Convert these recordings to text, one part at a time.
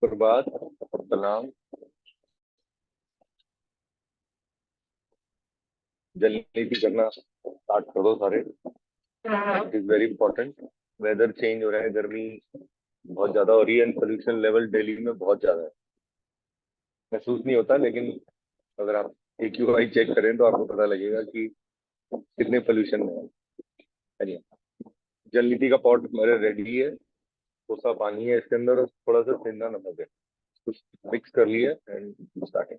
सुप्रभात। सलाम। जल्दी करना स्टार्ट कर दो सारे। It is very important. Weather change हो रहा है, गर्मी बहुत ज्यादा हो रही है एंड पोल्यूशन लेवल दिल्ली में बहुत ज्यादा है। महसूस नहीं होता, लेकिन अगर आप AQI चेक करें तो आपको पता लगेगा कि कितने पोल्यूशन में है। चलिए, जल नीति का पॉट मेरे रेडी है। कोसा पानी है इसके अंदर और थोड़ा सा सेंधा नमक है। कुछ मिक्स कर लिया एंड स्टार्टिंग।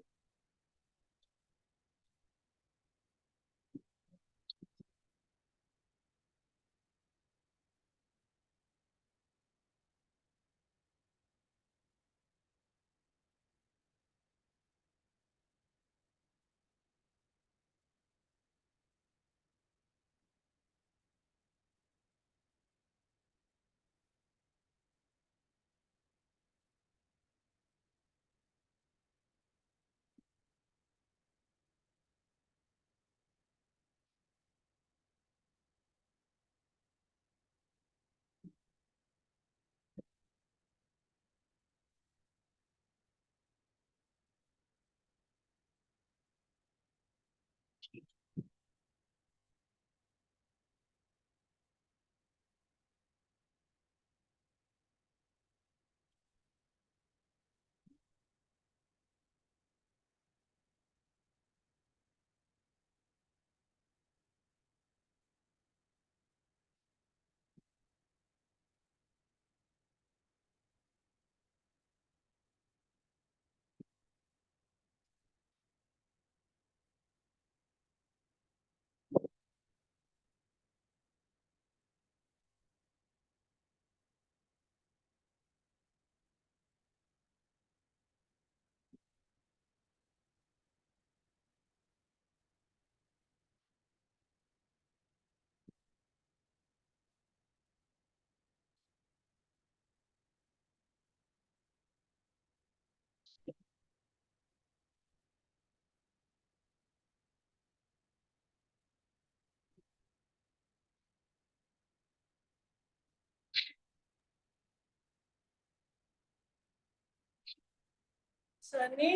सनी,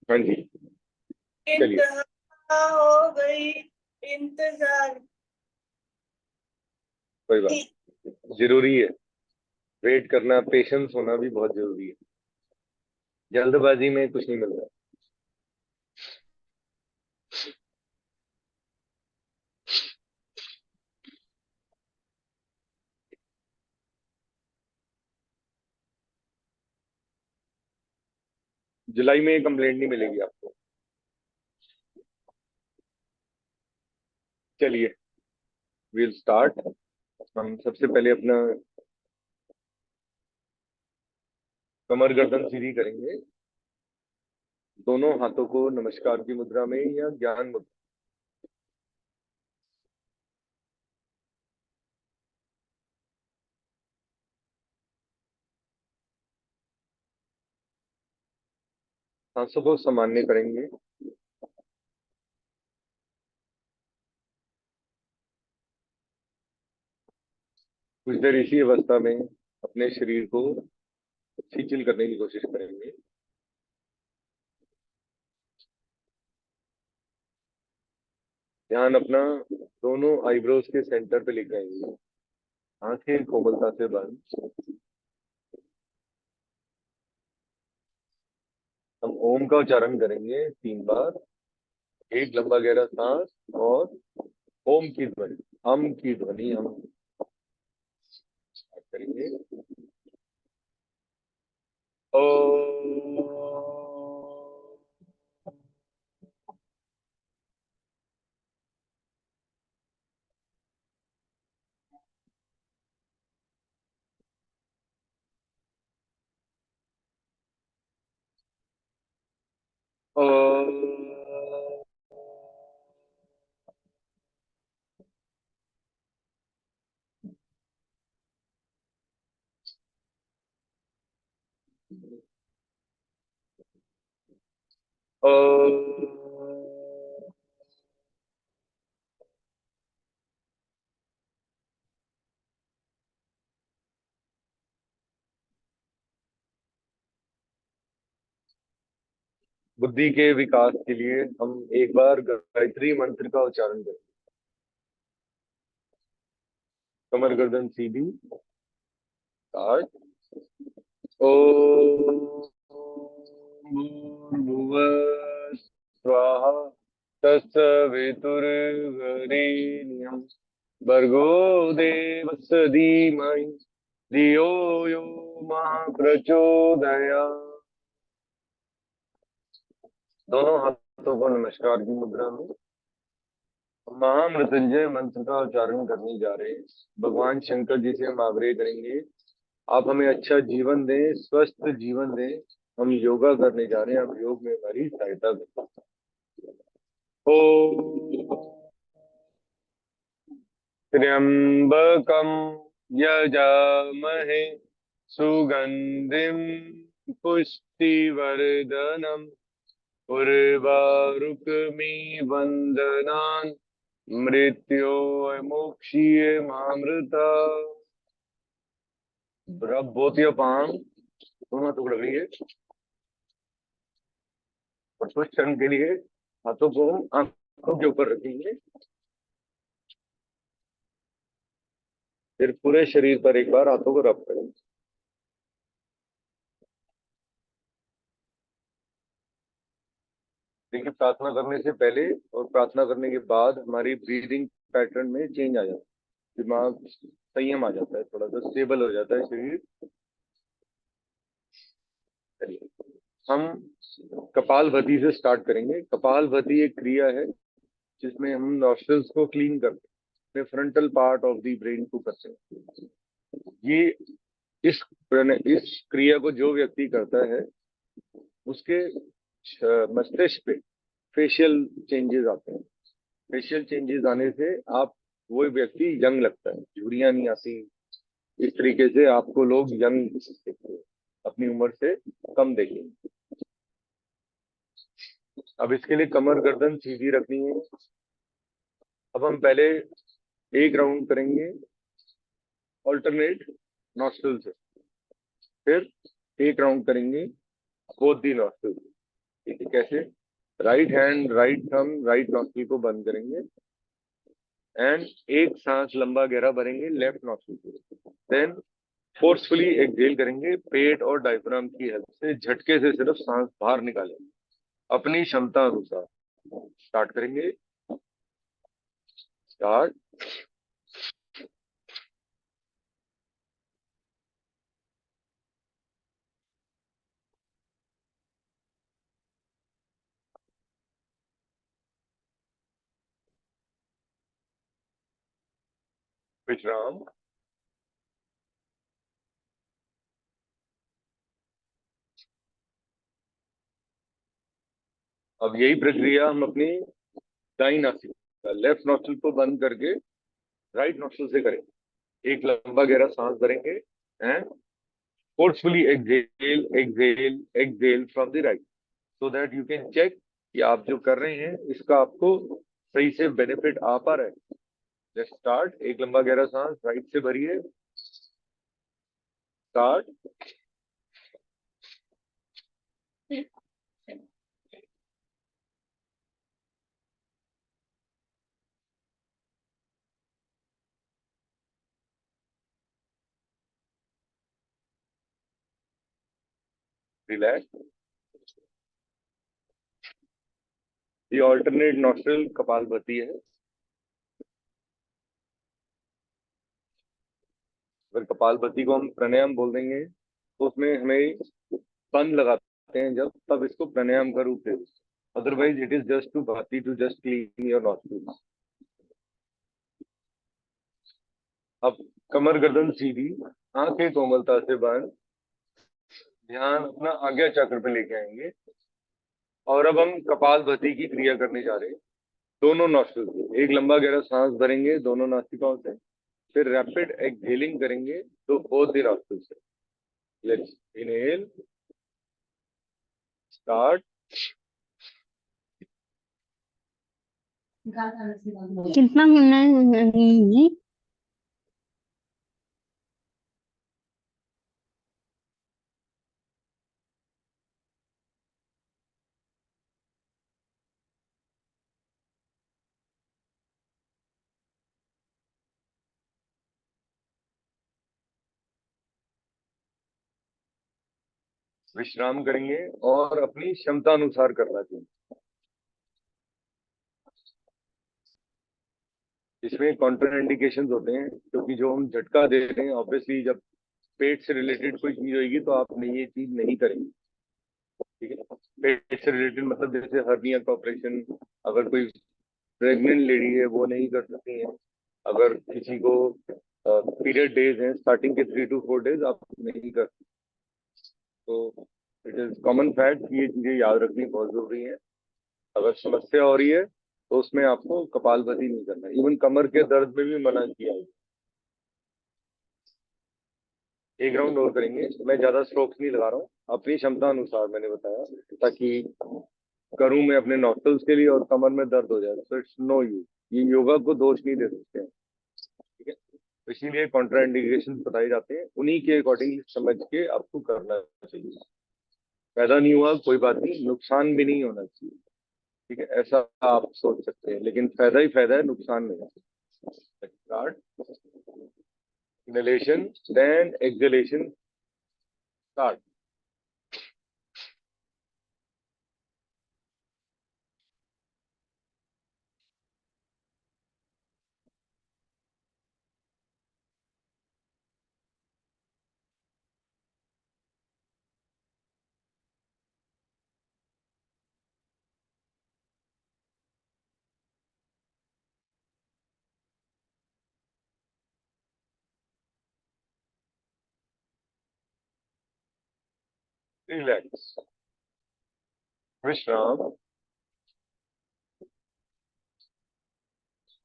हाँ जी। चलिए, इंतहा हो गई इंतजार कोई की। बात। जरूरी है वेट करना, पेशेंस होना भी बहुत जरूरी है। जल्दबाजी में कुछ नहीं मिल रहा। जुलाई में कंप्लेंट नहीं मिलेगी आपको। चलिए, विल स्टार्ट। हम सबसे पहले अपना कमर गर्दन सीधी करेंगे। दोनों हाथों को नमस्कार की मुद्रा में या ज्ञान मुद्रा। सांसों को सामान्य करेंगे। कुछ देर इसी अवस्था में अपने शरीर को शिथिल करने की कोशिश करेंगे। ध्यान अपना दोनों आईब्रोज के सेंटर पे लेके आएंगे। आंखें कोमलता से बंद। हम ओम का उच्चारण करेंगे 3 बार। एक लंबा गहरा सांस और ओम की ध्वनि, हम की ध्वनि हम स्टार्ट करेंगे। ओ ओ बुद्धि के विकास के लिए हम एक बार गायत्री मंत्र का उच्चारण करें। कमर गर्दन सीधी, स्टार्ट। ओम भूर्भुवः स्वाहा तत्सवितुर्वरेण्यं भर्गो देवस्य धीमहि धियो यो नः प्रचोदयात्। दोनों हाथों को नमस्कार की मुद्रा में महामृत्युंजय मंत्र का उच्चारण करने जा रहे हैं। भगवान शंकर जी से हम आग्रह करेंगे, आप हमें अच्छा जीवन दें, स्वस्थ जीवन दें। हम योगा करने जा रहे हैं, आप योग में हमारी सहायता करें। ओम त्र्यंबकम यजामहे सुगंधिम पुष्टिवर्धनम उर्वारुकमिव वंदनान् मृत्योर्मुक्षीय मामृता। रब बोथ योर palm, दोनों हाथों को रगड़िए और कुछ क्षण के लिए हाथों को आंखों के ऊपर रखेंगे। फिर पूरे शरीर पर एक बार हाथों को रब करेंगे। देखिए, प्रार्थना करने से पहले और प्रार्थना करने के बाद हमारी ब्रीदिंग पैटर्न में चेंज आ जाता है, दिमाग संयम आ जाता है, थोड़ा सा स्टेबल हो जाता है शरीर। चलिए, हम कपालभाति से स्टार्ट करेंगे। कपालभाति एक क्रिया है जिसमें हम नॉस्ट्रल्स को क्लीन करते हैं, frontal part of the brain को करते हैं। ये इस इस क्रिया को जो व्यक्ति करता है उसके मस्तिष्क पे फेशियल चेंजेस आते हैं। फेशियल चेंजेस आने से आप वो व्यक्ति यंग लगता है, झुर्रियां नहीं आती। इस तरीके से आपको लोग यंग दिखते हैं, अपनी उम्र से कम देखेंगे। अब इसके लिए कमर गर्दन सीधी रखनी है। अब हम पहले एक राउंड करेंगे ऑल्टरनेट नॉस्ट्रल से, फिर एक राउंड करेंगे बोथ दी नॉस्ट्रल से। ठीक है, कैसे? Right hand, right thumb, right nostril को बंद करेंगे एंड एक सांस लंबा गहरा भरेंगे लेफ्ट नॉस्ट्रल से। देन फोर्सफुली एक्सहेल करेंगे, पेट और डायफ्राम की हेल्प से झटके से सिर्फ सांस बाहर निकालेंगे अपनी क्षमता अनुसार। स्टार्ट करेंगे, स्टार्ट। विश्राम। अब यही प्रक्रिया हम अपनी दाई नासिका लेफ्ट नॉस्ट्रल को बंद करके राइट नॉस्ट्रल से करें। एक लंबा गहरा सांस भरेंगे and forcefully exhale exhale exhale from the right, so that you can check कि आप जो कर रहे हैं इसका आपको सही से बेनिफिट आ पा रहा है। Let's start. एक लंबा गहरा सांस राइट से भरिए, स्टार्ट। रिलैक्स। ये ऑल्टरनेट नॉस्ट्रल कपालभाति है। अगर कपालभाति को हम प्राणायाम बोल देंगे तो उसमें हमें बंद लगाते हैं जब, तब इसको प्राणायाम का रूप दे देते हैं। Otherwise it is just to भाती to just clean your nostrils. अब कमर गर्दन सीधी, आंखें कोमलता से बंद, ध्यान अपना आज्ञा चक्र पे लेके आएंगे और अब हम कपालभाति की क्रिया करने जा रहे हैं। दोनों नॉस्ट्रल से एक लंबा गहरा सांस भरेंगे दोनों नासिकाओं से, फिर रैपिड एक्सहेलिंग करेंगे तो बोथ द नॉस्ट्रल से। Let's inhale, start. कितना होना है? विश्राम करेंगे और अपनी क्षमता अनुसार करना चाहिए। इसमें कॉन्ट्रा इंडिकेशन होते हैं, क्योंकि जो हम झटका दे रहे हैं ऑब्वियसली जब पेट से रिलेटेड कोई चीज होगी तो आप नहीं ये चीज नहीं करेंगे। ठीक है, पेट से रिलेटेड मतलब जैसे हर्निया का ऑपरेशन, अगर कोई प्रेग्नेंट लेडी है वो नहीं कर सकती है। अगर किसी को पीरियड डेज हैं स्टार्टिंग के 3 to 4 डेज आप नहीं कर सकते। तो इट इज कॉमन फैक्ट, ये चीजें याद रखनी बहुत जरूरी है। अगर समस्या हो रही है तो उसमें आपको कपालभाति नहीं करना, इवन कमर के दर्द में भी मना किया है। एक राउंड और करेंगे, मैं ज्यादा स्ट्रोक्स नहीं लगा रहा हूँ, अपनी क्षमता अनुसार मैंने बताया, ताकि करूं मैं अपने नॉस्टल्स के लिए और कमर में दर्द हो जाए तो इट्स नो यूज। ये योगा को दोष नहीं दे सकते हैं। ठीक है, तो इसीलिए कॉन्ट्रा इंडिकेशन बताए जाते हैं, उन्हीं के अकॉर्डिंग समझ के आपको करना चाहिए। पैदा नहीं हुआ कोई बात नहीं, नुकसान भी नहीं होना चाहिए। ठीक है, ऐसा आप सोच सकते हैं, लेकिन फायदा ही फायदा है, नुकसान नहीं है। Start inhalation then exhalation. Start. Relax, विश्राम।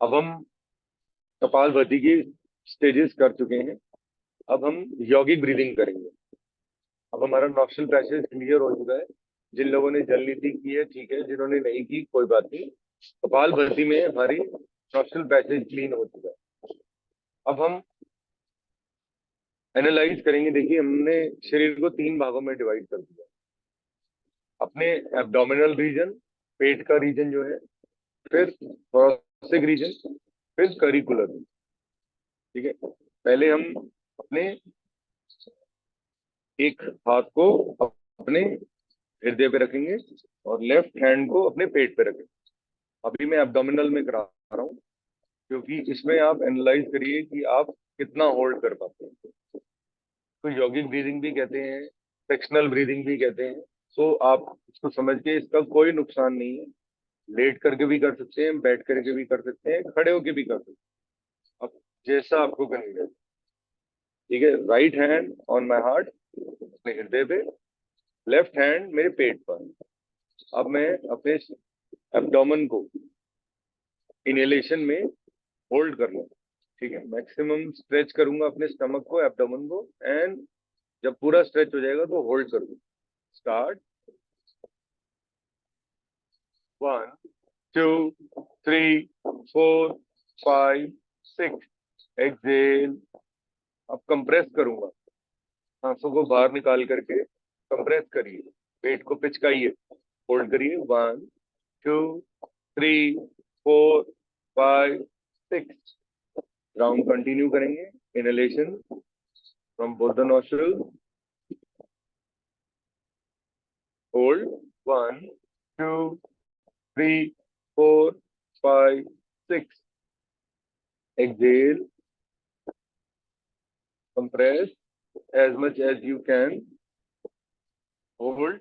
अब हम कपालभाति की स्टेजेस कर चुके हैं, अब हम यौगिक ब्रीदिंग करेंगे। अब हमारा नॉस्ट्रल पैसेज क्लियर हो चुका है। जिन लोगों ने जल नीति की है ठीक है, जिन्होंने नहीं की कोई बात नहीं। कपालभाति में हमारी नॉस्ट्रल पैसेज क्लीन हो चुका है। अब हम एनालाइज करेंगे। देखिए, हमने शरीर को 3 भागों में डिवाइड कर दिया। अपने एब्डोमिनल रीजन, पेट का रीजन जो है, फिर थोरैसिक रीजन, फिर करिकुलर। ठीक है, पहले हम अपने एक हाथ को अपने हृदय पे रखेंगे और लेफ्ट हैंड को अपने पेट पे रखेंगे। अभी मैं एब्डोमिनल में करा रहा हूँ, क्योंकि इसमें आप एनालाइज करिए कि आप कितना होल्ड कर पाते हैं। तो यौगिक ब्रीदिंग भी कहते हैं, सेक्शनल ब्रीदिंग भी कहते हैं। तो आप इसको समझ के, इसका कोई नुकसान नहीं है। लेट करके भी कर सकते हैं, बैठ करके भी कर सकते हैं, खड़े होके भी कर सकते हैं, अब जैसा आपको कन्वीनियंट। ठीक है, right hand on my heart, अपने हृदय पे, लेफ्ट हैंड मेरे पेट पर। अब मैं अपने एब्डोमेन को इनहेलेशन में होल्ड कर लूँ। ठीक है, मैक्सिमम स्ट्रेच करूंगा अपने स्टमक को, एब्डोमेन को, एंड जब पूरा स्ट्रेच हो जाएगा तो होल्ड करूंगा। स्टार्ट। 1 2 3 4 5 6। एक्सेल। अब कंप्रेस करूंगा, सांसों को बाहर निकाल करके कंप्रेस करिए, पेट को पिचकाइए, होल्ड करिए। 1 2 3 4 5 6। राउंड कंटिन्यू करेंगे। Inhalation from both the nostril, hold. 1 2 3 4 5 6। exhale, compress as much as you can, hold.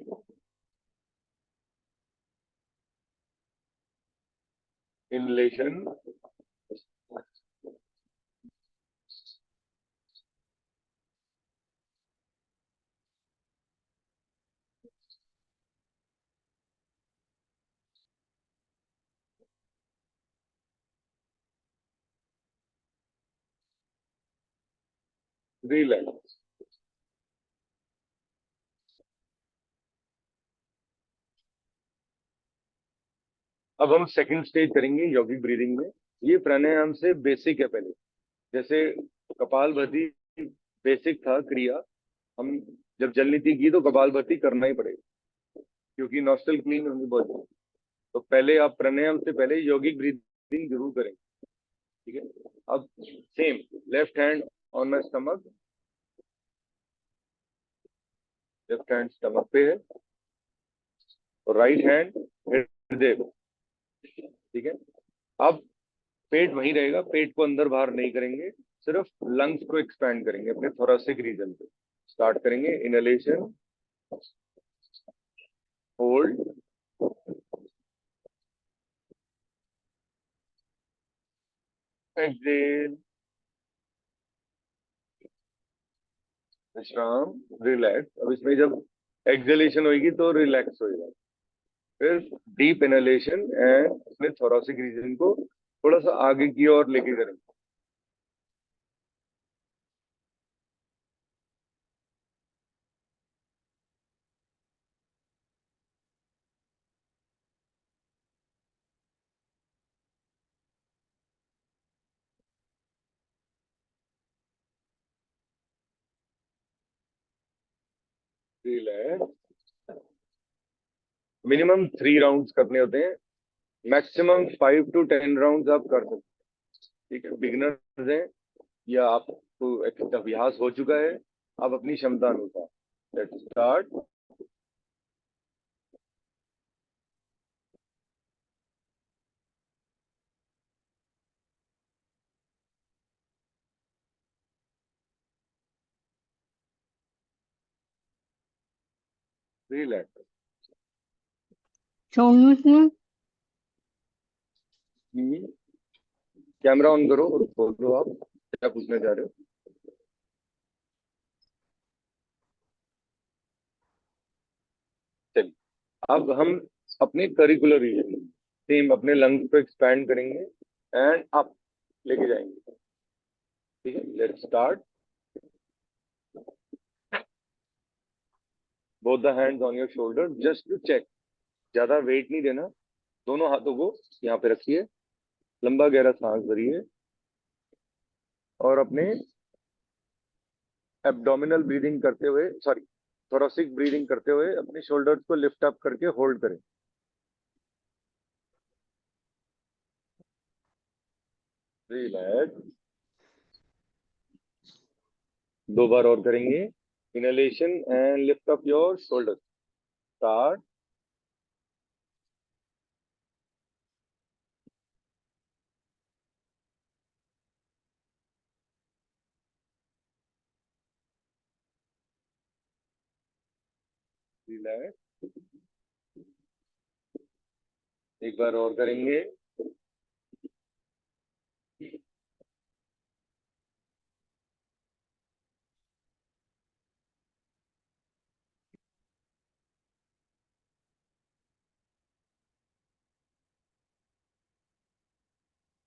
Inhalation, relax. अब हम सेकंड स्टेज करेंगे यौगिक ब्रीदिंग में। ये प्राणायाम से बेसिक है। पहले जैसे कपालभाति बेसिक था क्रिया, हम जब जल नीति की तो कपालभाति करना ही पड़ेगा, क्योंकि नॉस्ट्रल क्लीन होनी बहुत जरूरी। तो पहले आप प्राणायाम से पहले यौगिक ब्रीदिंग जरूर करेंगे। ठीक है, अब same, left hand on my stomach, left hand stomach पे है और राइट हैंड हृदय पे। ठीक है, अब पेट वहीं रहेगा, पेट को अंदर बाहर नहीं करेंगे, सिर्फ लंग्स को एक्सपैंड करेंगे अपने थोरेसिक रीजन पे। स्टार्ट करेंगे, इनहेलेशन, होल्ड, एक्सहेल, विश्राम, रिलैक्स। अब इसमें जब एक्सहेलेशन होगी तो रिलैक्स होएगा। फिर डीप इनहेलेशन एंड अपने थोरेसिक रीजन को थोड़ा सा आगे की ओर लेके करेंगे। रिलैक्स। मिनिमम 3 राउंड्स करने होते हैं, मैक्सिमम 5 to 10 राउंड्स आप कर सकते हैं। ठीक है, बिगिनर्स हैं या आपको एक अभ्यास हो चुका है, आप अपनी क्षमता अनुसार। Let's start. Relax. Sonu camera on करो और बोलो आप क्या पूछना चाह रहे हो। चलिए, अब हम अपने करिकुलर रीजन सेम अपने लंग्स को एक्सपैंड करेंगे एंड अप लेके जाएंगे। ठीक है, let's start. Both the hands on your shoulder just to check. ज्यादा वेट नहीं देना, दोनों हाथों को यहाँ पे रखिए, लंबा गहरा सांस भरिए और अपने एब्डोमिनल ब्रीदिंग करते हुए, सॉरी थोरेसिक ब्रीदिंग करते हुए अपने शोल्डर्स को लिफ्ट अप करके होल्ड करें। रिलैक्स। 2 बार और करेंगे, inhalation and lift up your shoulder. Start. Relax. एक बार और करेंगे।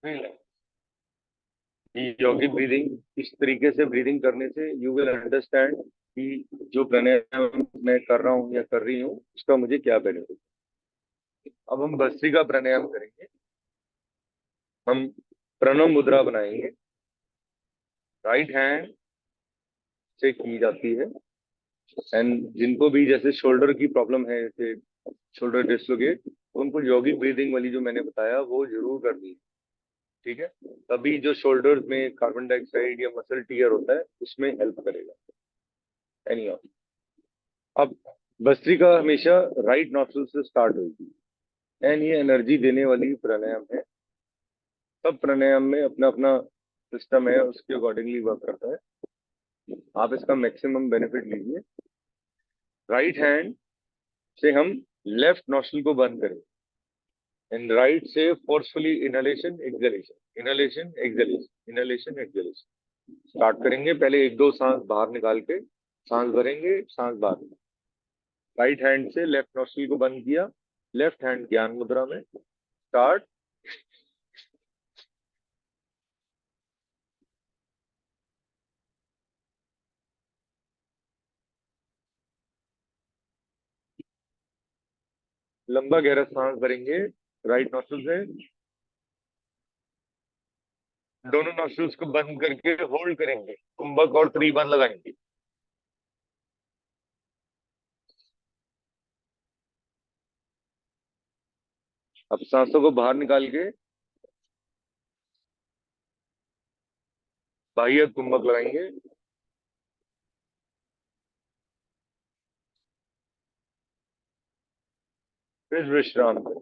रिलैक्स। योगिक ब्रीदिंग, इस तरीके से ब्रीदिंग करने से यू विल अंडरस्टैंड कि जो प्राणायाम मैं कर रहा हूँ या कर रही हूँ उसका मुझे क्या बेनिफिट। अब हम भस्त्रिका प्राणायाम करेंगे। हम प्रणव मुद्रा बनाएंगे, राइट हैंड से की जाती है। एंड जिनको भी जैसे शोल्डर की प्रॉब्लम है, जैसे शोल्डर डिस्लोकेट, तो उनको योगिक ब्रीदिंग वाली जो मैंने बताया वो जरूर करनी है। ठीक है, तभी जो शोल्डर्स में कार्बन डाइऑक्साइड या मसल टीयर होता है उसमें हेल्प करेगा। एनी और अब भस्त्रिका हमेशा राइट नॉस्ट्रल से स्टार्ट होगी एंड ये एनर्जी देने वाली प्राणायाम है। सब प्राणायाम में अपना अपना सिस्टम है, उसके अकॉर्डिंगली वर्क करता है। आप इसका मैक्सिमम बेनिफिट लीजिए। राइट हैंड से हम लेफ्ट नॉस्ट्रल को बंद करें एंड राइट से forcefully inhalation exhalation, inhalation exhalation, inhalation exhalation. Start करेंगे, पहले 1-2 सांस बाहर निकाल के सांस भरेंगे, सांस बाहर। राइट हैंड से लेफ्ट नॉस्ट्रल को बंद किया, लेफ्ट हैंड ज्ञान मुद्रा में। स्टार्ट। लंबा गहरा सांस भरेंगे राइट नॉस्ट्रल से, दोनों नॉस्ट्रल्स को बंद करके होल्ड करेंगे, कुंभक और त्रिभुवन लगाएंगे। अब सांसों को बाहर निकाल के बाह्य कुंभक लगाएंगे। फिर विश्राम करें।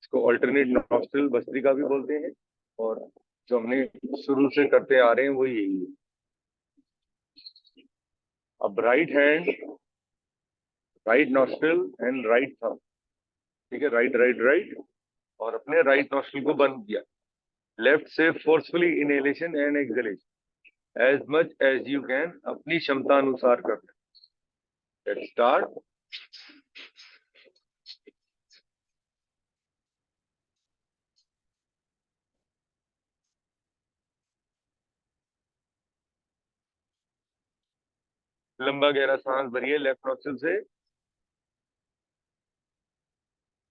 इसको ऑल्टरनेट नॉस्ट्रल भस्त्रिका भी बोलते हैं, और जो हमने शुरू से करते आ रहे हैं वो यही है। अब right hand, right nostril and right thumb, ठीक है, राइट राइट राइट, और अपने राइट नॉस्ट्रल को बंद किया। लेफ्ट से forcefully inhalation and exhalation as much as you can, अपनी क्षमता अनुसार करना। Let's start. लंबा गहरा सांस भरिए लेफ्ट नॉस्ट्रल से,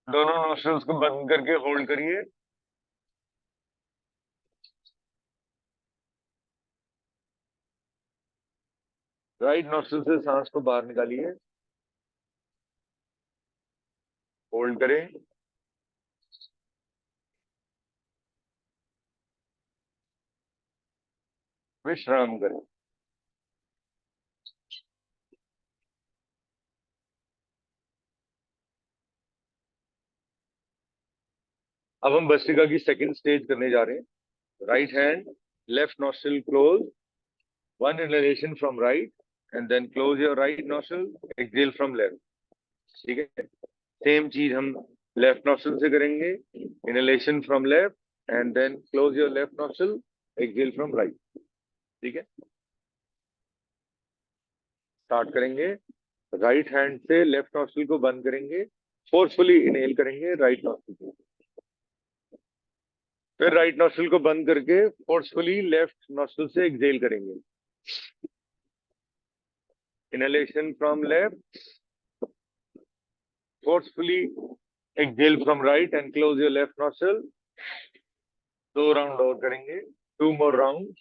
दोनों नॉस्ट्रल्स को बंद करके होल्ड करिए। राइट नॉस्ट्रल से सांस को बाहर निकालिए, होल्ड करें। विश्राम करें। अब हम भस्त्रिका की सेकंड स्टेज करने जा रहे हैं। Right hand, left nostril close, one inhalation from right and then close your right nostril, exhale from left. ठीक है, सेम चीज हम लेफ्ट नॉस्ट्रल से करेंगे। Inhalation from left and then close your left nostril, exhale from right. ठीक है, start करेंगे। Right hand से लेफ्ट नॉस्ट्रल को बंद करेंगे, फोर्सफुली इनहेल करेंगे राइट नॉस्ट्रल से, फिर राइट नॉस्ट्रल को बंद करके फोर्सफुली लेफ्ट नॉस्ट्रल से एक्सहेल करेंगे। Inhalation from left, forcefully exhale from right and close your left nostril. 2 round और करेंगे, 2 more राउंड।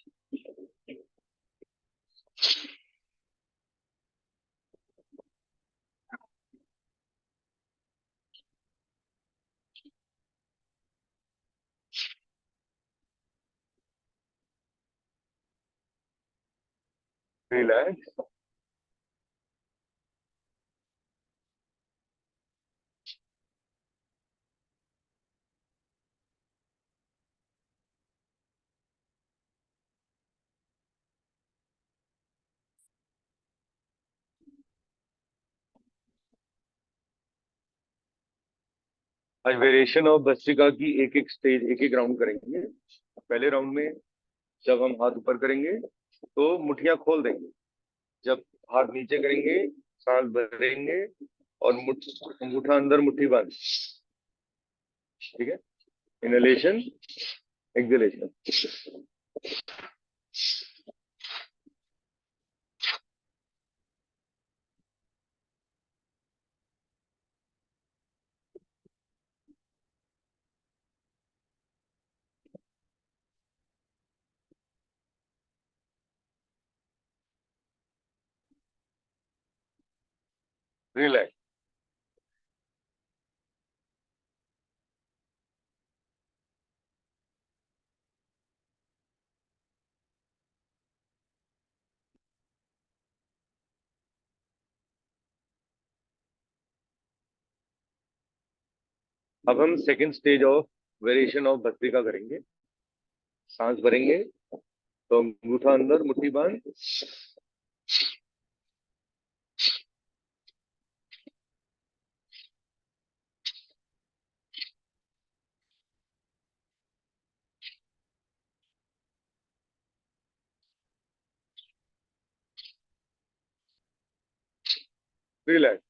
रिलैक्स। आज वेरिएशन ऑफ भस्त्रिका की एक एक स्टेज, एक एक राउंड करेंगे। पहले राउंड में जब हम हाथ ऊपर करेंगे तो मुट्ठियां खोल देंगे, जब हाथ नीचे करेंगे सांस भरेंगे और अंगूठा अंदर, मुट्ठी बंद। ठीक है, इनहेलेशन, एक्सहेलेशन। रिलैक्स। अब हम second stage of variation of bhastrika करेंगे। सांस भरेंगे तो अंगूठा अंदर, मुट्ठी बंद। रिलैक्स।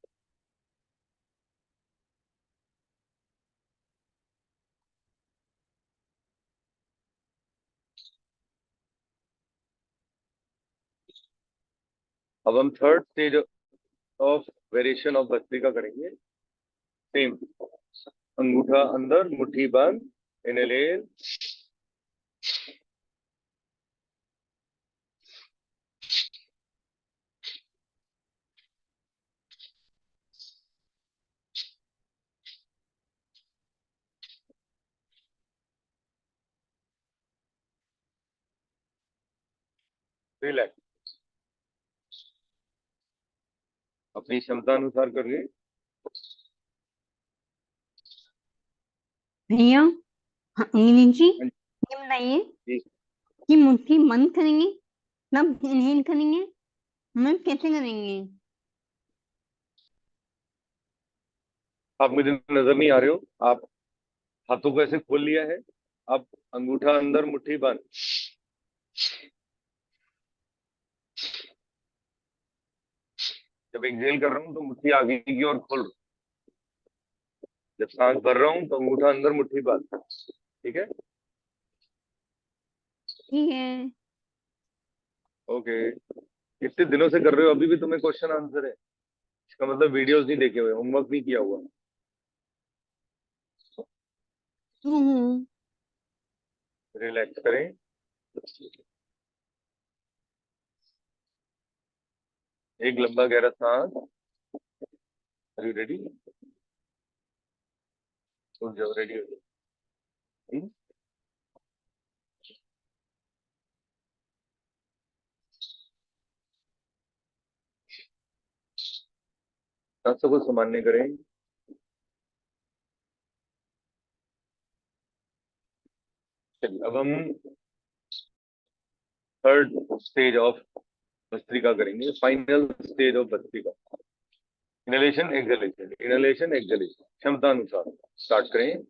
अब हम third stage of variation of bhastrika करेंगे। सेम, अंगूठा अंदर, मुट्ठी बंद, इनहेल, रिलैक्स। अपनी क्षमता अनुसार करिए। भैया, हाँ, नीरज जी, ये बताइए जी। कि मुट्ठी बंद करेंगे तब इनहेल करेंगे, हम कैसे करेंगे? आप मुझे नजर नहीं आ रहे हो। आप हाथों को ऐसे खोल लिया है। अब अंगूठा अंदर, मुट्ठी बंद। जब एक्सेल कर रहा हूँ तो मुट्ठी आगे की ओर खोल रहा हूँ। जब सांस भर रहा हूँ तो अंगूठा अंदर, मुट्ठी बंद। ठीक है। ठीक है। ओके। कितने दिनों से कर रहे हो, अभी भी तुम्हें क्वेश्चन आंसर है? इसका मतलब वीडियोस नहीं देखे हुए, होमवर्क नहीं किया हुआ। हम्म। रिलैक्स करें। एक लंबा गहरा सांस। Are you ready? उठ जाओ, रेडी हो जाओ। हम्म? सांसों को सामान्य करें। चलिए, अब हम थर्ड स्टेज ऑफ भस्त्रिका करेंगे, final stage of bhastrika. Inhalation exhalation, inhalation exhalation, क्षमता अनुसार स्टार्ट करें।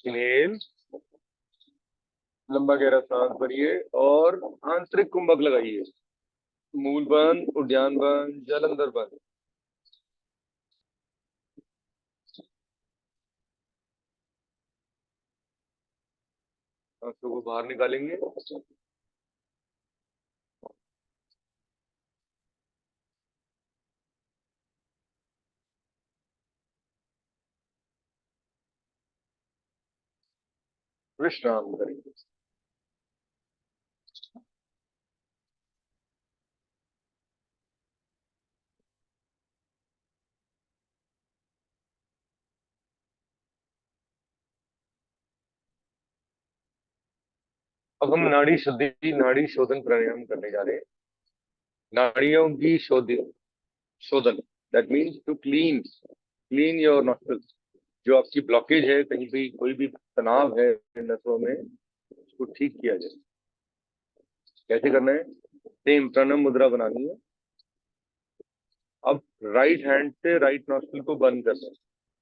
इनहेल, लंबा गहरा सांस भरिए और आंतरिक कुंभक लगाइए। मूल बंद, उद्यान बंद, जल अंदर बंद। सांसों को बाहर निकालेंगे। विश्राम करेंगे। अब हम नाड़ी शुद्धि, नाड़ी शोधन प्राणायाम करने जा रहे हैं। नाड़ियों की शोधन, that means to clean, clean your nostrils. जो आपकी ब्लॉकेज है, कहीं भी कोई भी तनाव है नसों में, उसको ठीक किया जाए। कैसे करना है? सेम प्रणम मुद्रा बनानी है। अब राइट हैंड से राइट नॉस्ट्रिल को बंद करना है।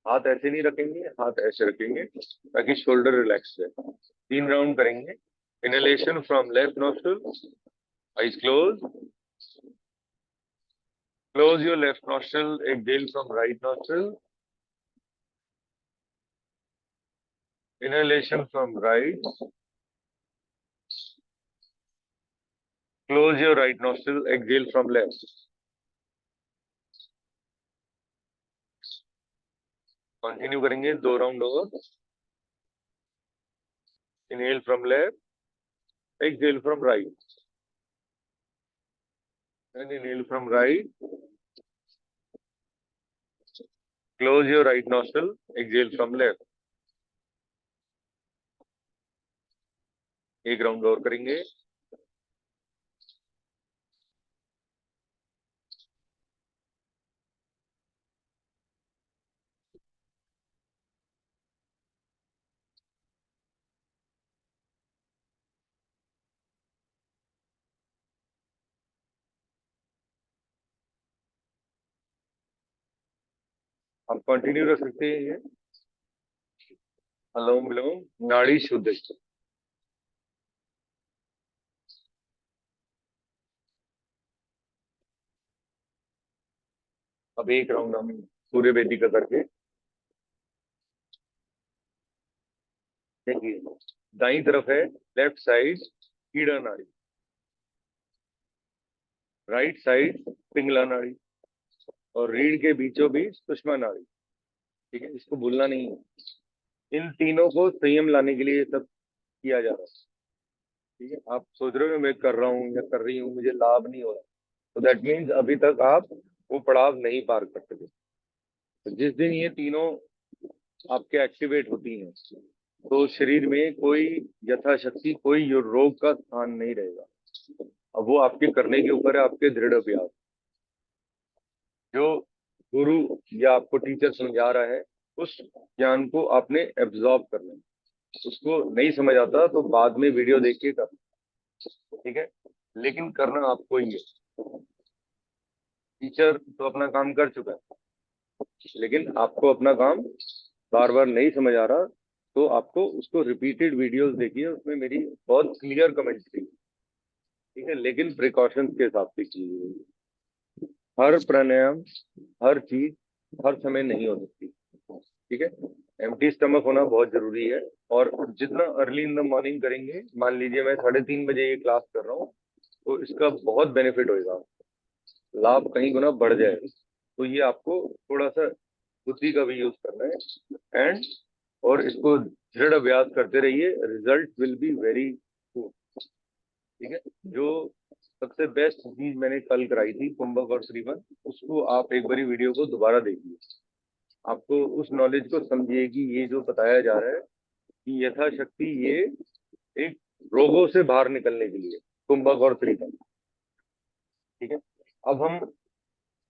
हाथ ऐसे नहीं रखेंगे, हाथ ऐसे रखेंगे ताकि शोल्डर रिलैक्स रहे। 3 राउंड करेंगे। Inhalation from left nostril, eyes close. Close your left nostril, exhale from right nostril. Inhalation from right. Close your right nostril, exhale from left. Continue करेंगे 2 राउंड और। Inhale from left, exhale from right. And inhale from right. Close your right nostril, exhale from left. 1 round और करेंगे। आप continue रख सकते हैं ये। अनुलोम विलोम, नाड़ी शुद्ध। अब 1 राउंड हम सूर्य वेदिका करके देखिए। दाईं तरफ है लेफ्ट साइड कीड़ा नाड़ी, राइट साइड पिंगला नाड़ी, और रीढ़ के बीचों बीच सुषमा नाड़ी। ठीक है, इसको भूलना नहीं है। इन तीनों को संयम लाने के लिए ये सब किया जा रहा है। ठीक है, आप सोच रहे हो मैं कर रहा हूँ या कर रही हूँ, मुझे लाभ नहीं हो रहा, तो दैट मीन्स अभी तक आप वो पड़ाव नहीं पार कर सके। तो जिस दिन ये तीनों आपके एक्टिवेट होती हैं तो शरीर में कोई यथाशक्ति कोई रोग का स्थान नहीं रहेगा। अब वो आपके करने के ऊपर है, आपके दृढ़ अभ्यास। जो गुरु या आपको टीचर समझा रहा है उस ज्ञान को आपने एब्जॉर्ब करना है। उसको नहीं समझ आता तो बाद में वीडियो देख के कर, ठीक है, लेकिन करना आपको ही है। टीचर तो अपना काम कर चुका है, लेकिन आपको अपना काम बार बार नहीं समझ आ रहा तो आपको उसको रिपीटेड वीडियोस देखिए, उसमें मेरी बहुत क्लियर कमेंट्री, ठीक है, लेकिन प्रिकॉशंस के हिसाब से कीजिए। हर प्राणायाम हर चीज हर समय नहीं हो सकती, ठीक है। एम्प्टी स्टमक होना बहुत जरूरी है। और जितना अर्ली इन द मॉर्निंग करेंगे, मान लीजिए मैं 3:30 बजे ये क्लास कर रहा हूँ तो इसका बहुत बेनिफिट होगा, लाभ कहीं गुना बढ़ जाए। तो ये आपको थोड़ा सा बुद्धि का भी यूज करना है एंड और इसको दृढ़ अभ्यास करते रहिए, result will be very good, ठीक है। जो सबसे बेस्ट चीज मैंने कल कराई थी कुंभक और श्रीमन, उसको आप एक बारी वीडियो को दोबारा देखिए, आपको उस नॉलेज को समझिए कि ये जो बताया जा रहा है कि यथाशक्ति ये एक रोगों से बाहर निकलने के लिए कुंभक और श्रीमन, ठीक है। अब हम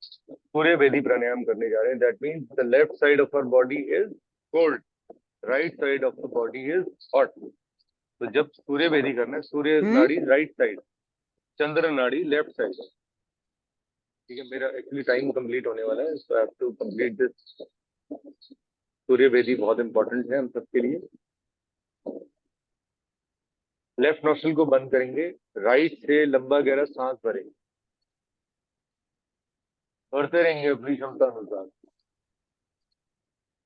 सूर्य वेदी प्राणायाम करने जा रहे हैं। That means the left side of our body is cold, right side of the body is hot. तो जब सूर्य वेदी करना है, सूर्य नाड़ी राइट साइड, चंद्र नाड़ी लेफ्ट साइड, ठीक है। मेरा एक्चुअली टाइम कंप्लीट होने वाला है, so I have to complete this. सूर्य वेदी बहुत इंपॉर्टेंट है हम सबके लिए। लेफ्ट नोस्ट्रिल को बंद करेंगे, राइट से लंबा गहरा सांस भरेंगे, भरते रहेंगे अपनी क्षमता अनुसार।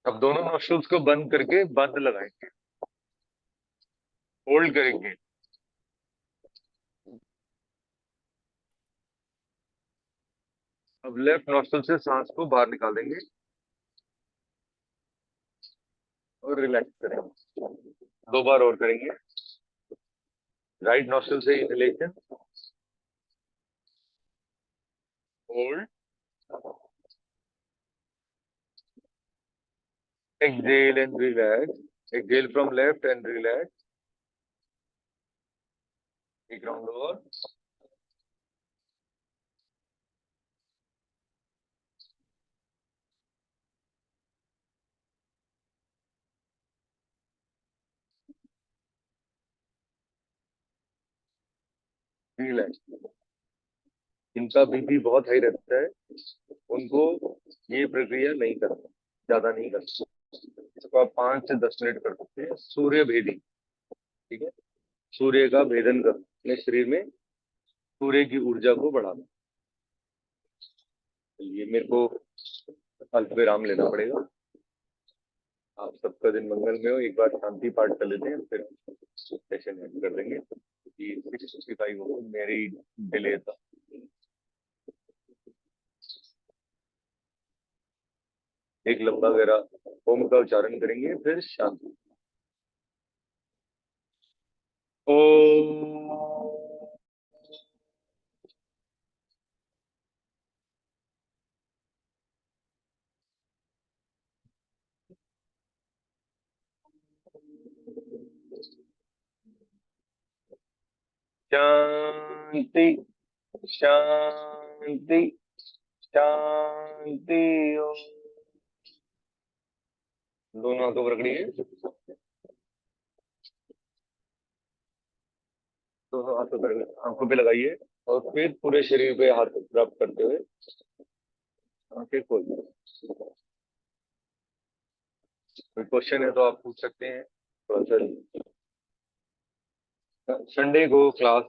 अब दोनों नोस्ट्रिल्स को बंद करके बंद लगाएंगे, होल्ड करेंगे। अब लेफ्ट नोस्ट्रिल से सांस को बाहर निकाल देंगे और रिलैक्स करेंगे। 2 बार और करेंगे। राइट नोस्ट्रिल से inhalation, hold, exhale and relax. Exhale from left and relax. Take round over. Relax. जिनका बीपी बहुत हाई रहता है उनको ये प्रक्रिया नहीं करना, ज्यादा नहीं करना। इसको आप 5 से 10 मिनट कर सकते हैं। सूर्य भेदी, ठीक है, सूर्य का भेदन करना, अपने शरीर में सूर्य की ऊर्जा को बढ़ाना। चलिए मेरे को अल्प विराम लेना पड़ेगा। आप सबका दिन मंगलमय हो। एक बार शांति पाठ कर लेते हैं, फिर सेशन एंड कर देंगे। 6:55 हो मेरी डिले था। एक लंबा गहरा ओम का उच्चारण करेंगे, फिर शांति। ओम शांति शांति शांति। ओम। दोनों हाथों पर रखिए, दोनों हाथों पर आंखों पे लगाइए और फिर पूरे शरीर पे हाथ रब करते हुए आंखें खोलिए। कोई क्वेश्चन है तो आप पूछ सकते हैं। थोड़ा सा संडे को class,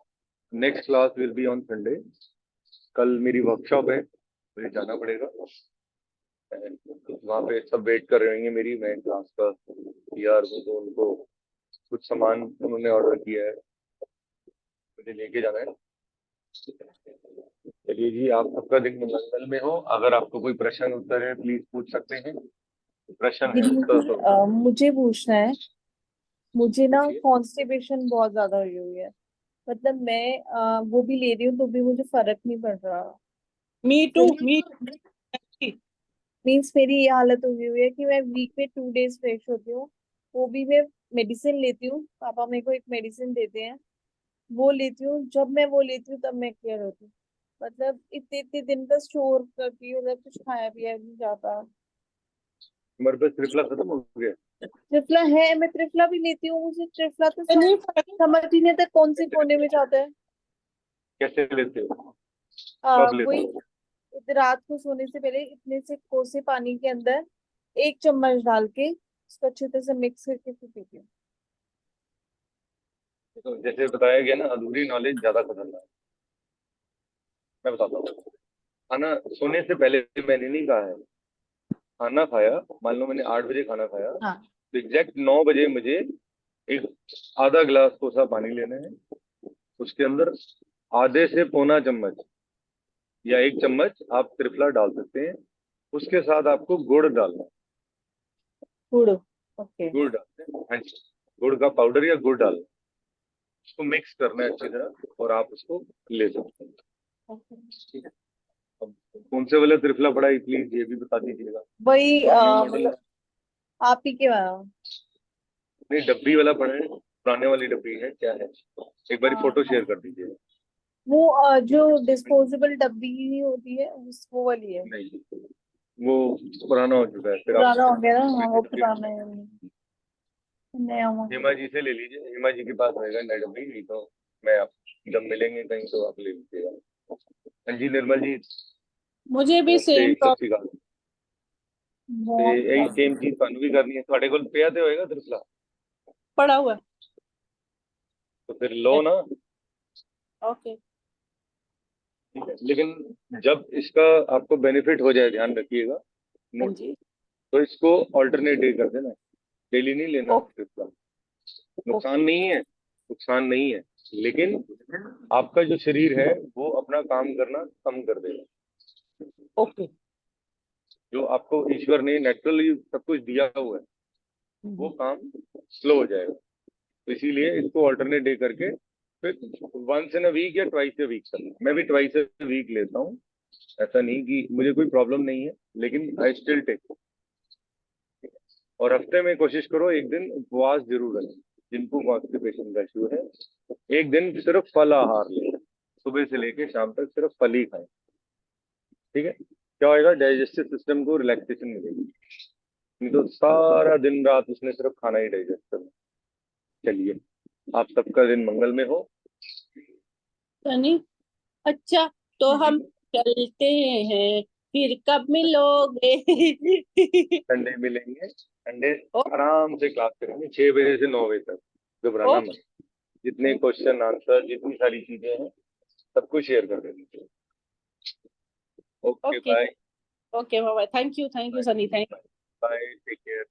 next class will be on Sunday. कल मेरी वर्कशॉप है, मुझे जाना पड़ेगा। वहाँ पे सब वेट कर रहे होंगे मेरी, मैं क्लास का यार हूँ तो उनको कुछ सामान उन्होंने ऑर्डर किया है, मुझे लेके जाना है। चलिए जी, आप सबका दिन मंगल में हो। अगर आपको कोई प्रश्न उत्तर है प्लीज पूछ सकते हैं। प्रश्न है उत्तर तो मुझे पूछना है, मुझे ना पूछिए। कॉन्स्टिपेशन बहुत ज्यादा हुई हुई है। मतलब मैं वो भी ले रही हूँ तो भी मुझे फर्क नहीं पड़ रहा। मी टू मी मीन्स मेरी ये हालत हुई हुई है कि मैं वीक में 2 डेज फ्रेश होती हूँ, वो भी मैं मेडिसिन लेती हूँ। पापा मेरे को एक मेडिसिन देते हैं, वो लेती हूँ। जब मैं वो लेती हूँ तब मैं क्लियर होती हूँ। मतलब इतने इतने दिन का स्टोर करती हूँ, मतलब कुछ खाया पिया नहीं जाता। तुम्हारे पास त्रिफला खत्म हो गया? त्रिफला है, मैं त्रिफला भी लेती हूँ, मुझे त्रिफला तो नहीं फर्क समझ ही नहीं आता कौन से कोने में जाता है। कैसे लेते हो? कब लेते वही हो? रात को सोने से पहले इतने से कोसे पानी के अंदर 1 चम्मच डाल के उसको अच्छे तरह से मिक्स करके फिर पीती हूँ। तो जैसे बताया गया ना, अधूरी नॉलेज ज्यादा खतरनाक है। मैं बताता हूँ। खाना सोने से पहले मैंने नहीं कहा है। खाना खाया, मान लो मैंने 8 बजे खाना खाया, हाँ। तो एग्जैक्ट 9 बजे मुझे एक आधा गिलास कोसा पानी लेना है। उसके अंदर आधे से पौना चम्मच या 1 चम्मच आप त्रिफला डाल सकते हैं। उसके साथ आपको गुड़ डालना है। गुड़। ओके। गुड़ डालते हैं, हाँ जी। गुड़ का पाउडर या गुड़ डालना है। उसको मिक्स करना है अच्छी तरह और आप उसको ले सकते हैं। ठीक है। अब कौन से वाला त्रिफला पड़ा है प्लीज ये भी बता दीजिएगा। वही न्यू मॉडल मतलब आप ही के वहाँ। नहीं, डब्बी वाला पड़ा है, पुराने वाली डब्बी है, क्या है? एक बार फोटो शेयर कर दीजिए। वो जो डिस्पोजेबल डब्बी होती है वो वाली है। नहीं, वो पुराना हो चुका है, फिर आप पुराना हो गया ना, हाँ वो डब्बी पुराना है। नया हिमा जी से ले लीजिए, हिमा जी के पास रहेगा नई डब्बी, नहीं तो मैं आप जब मिलेंगे कहीं तो आप ले लीजिएगा। हाँ जी निर्मल जी, मुझे भी नमस्ते, सेम सत श्री अकाल। ਤੇ बहुत ਇਹੀ ਸੇਮ ਚੀਜ਼ ਤੁਹਾਨੂੰ ਵੀ ਕਰਨੀ ਹੈ। ਤੁਹਾਡੇ ਕੋਲ ਪਿਆ ਤੇ ਹੋਏਗਾ ਤ੍ਰਿਫਲਾ, पड़ा हुआ तो फिर लो ना। ओके ठीक है, लेकिन जब इसका आपको बेनिफिट हो जाए, ध्यान रखिएगा, हाँ जी तो इसको ऑल्टरनेट डे कर देना, डेली नहीं लेना ओके तृप्ला। नुकसान नहीं है, नुकसान नहीं है, लेकिन आपका जो शरीर है वो अपना काम करना कम कर देगा। ओके जो आपको ईश्वर ने नेचुरली सब कुछ दिया हुआ है वो काम स्लो हो जाएगा। तो इसीलिए इसको ऑल्टरनेट डे करके फिर वंस इन अ वीक या ट्वाइस अ वीक करना। मैं भी ट्वाइस अ वीक लेता हूँ, ऐसा नहीं कि मुझे कोई प्रॉब्लम नहीं है, लेकिन आई स्टिल टेक। और हफ्ते में कोशिश करो एक दिन उपवास जरूर रखें। जिनको कॉन्स्टिपेशन का इश्यू है, एक दिन सिर्फ फल आहार लें, सुबह से लेके शाम तक सिर्फ फल ही खाएं। ठीक है, क्या होएगा, डाइजेस्टिव सिस्टम को रिलैक्सेशन मिलेगी। नहीं तो सारा दिन रात उसने सिर्फ खाना ही डाइजेस्ट करना। चलिए, आप सबका दिन मंगल में हो। सनी अच्छा तो हम चलते हैं फिर कब मिलोगे संडे मिलेंगे, संडे ओ, आराम से क्लास करेंगे 6 बजे से 9 बजे तक। घबराना ओके मत। जितने क्वेश्चन आंसर जितनी सारी चीजें हैं सब कुछ शेयर कर देंगे। Okay okay bye. Okay bye thank you Sunny thank bye, take care.